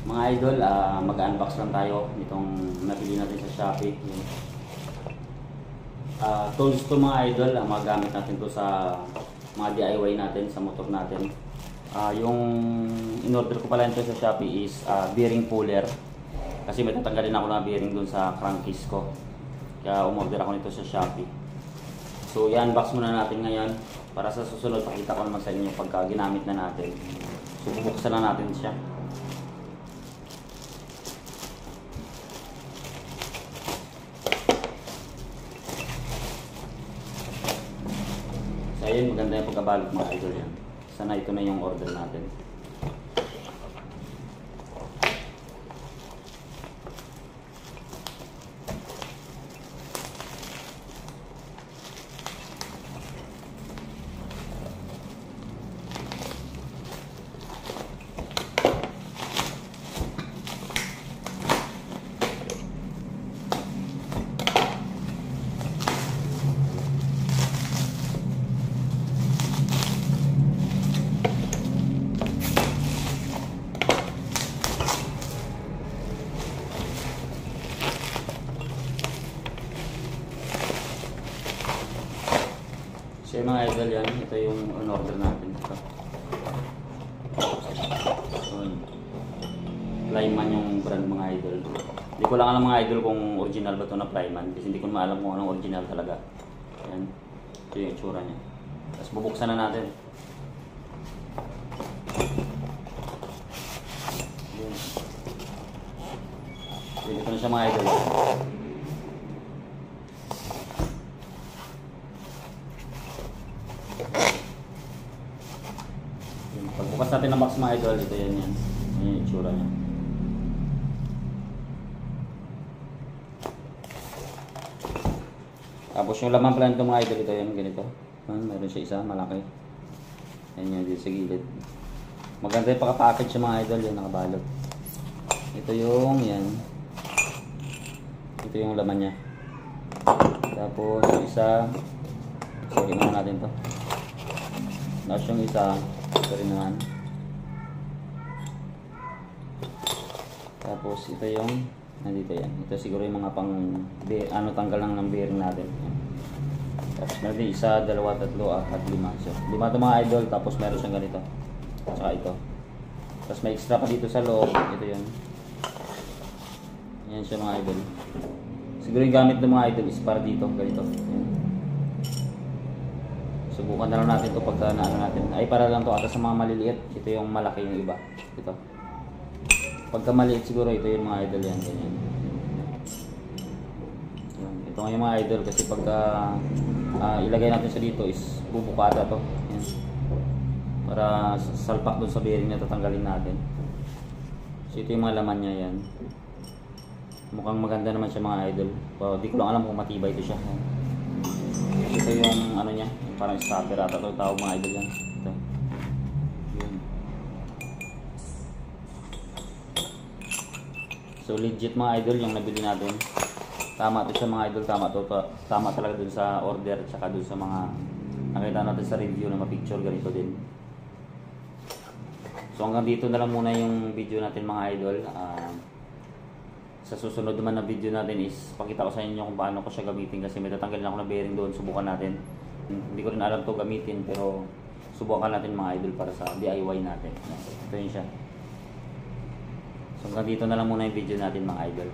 Mga idol, mag-unbox lang tayo nitong nabili natin sa Shopee. Tools to mga idol, magamit natin to sa mga DIY natin, sa motor natin. Yung in-order ko pala ito sa Shopee is bearing puller. Kasi may tatanggalin ako na bearing dun sa crankcase ko. Kaya umorder ako nito sa Shopee. So i-unbox muna natin ngayon para sa susunod pakita ko naman sa inyo pagka ginamit na natin. So bubuksan na natin siya. So ayun, maganda yung pagkabalot mga idol yan. Sana ito na yung order natin. So mga idol yan, ito yung on-order natin. Ito. So, Flyman yung brand mga idol. Hindi ko lang alam mga idol kung original ba ito na Flyman. Kasi hindi ko maalam kung anong original talaga. Yan. Ito yung itsura niya. Tapos bubuksan na natin. Ito na siya mga idol. Pagbukas natin ng box mga idol, ito yan yan. Yan yung itsura niya. Tapos yung laman pala nito mga idol, ito yan, ganito. Meron siya isa, malaki. Yan yan, dito sa gilid. Maganda yung paka-package sa mga idol, yan nakabalot. Ito yung, yan. Ito yung laman niya. Tapos yung isa, sorry naman natin to. Tapos yung isa, ito rin naman. Tapos ito yung nandito yan. Ito siguro yung mga pang tanggal lang ng bearing natin. Tapos meron din isa, dalawa, tatlo, apat, lima. So, lima ito mga idol. Tapos meron siyang ganito. Saka ito. Tapos may extra pa dito sa loob. Ito yun. Yan siya mga idol. Siguro yung gamit ng mga idol is para dito. Ganito. Yan. Subukan na lang natin ito pagka naano natin. Ay para lang to ata sa mga maliliit. Ito yung malaki yung iba. Ito. Pagka maliit siguro ito yung mga idol yan. Ganyan. Ito nga yung mga idol kasi pagka ilagay natin siya dito is bubuka ata to. Yan. Para salpak doon sa bearing na tatanggalin natin. So ito yung mga laman niya yan. Mukhang maganda naman siya mga idol. So, di ko lang alam kung matibay ito siya. Ito yung ano niya, yung parang starter ata ito tawag mga idol yan. Ito. Yun. So legit mga idol yung nabili natin. Tama ito siya mga idol, tama talaga dun sa order at saka dun sa mga nakita natin sa review na ma-picture ganito din. So hanggang dito na lang muna yung video natin mga idol. Sa susunod naman na video natin is pakita ko sa inyo kung paano ko siya gamitin kasi may tatanggalin ako na bearing doon, subukan natin. Hindi ko rin alam to gamitin pero subukan natin mga idol para sa DIY natin. Ito yun siya. So hanggang dito na lang muna yung video natin mga idol.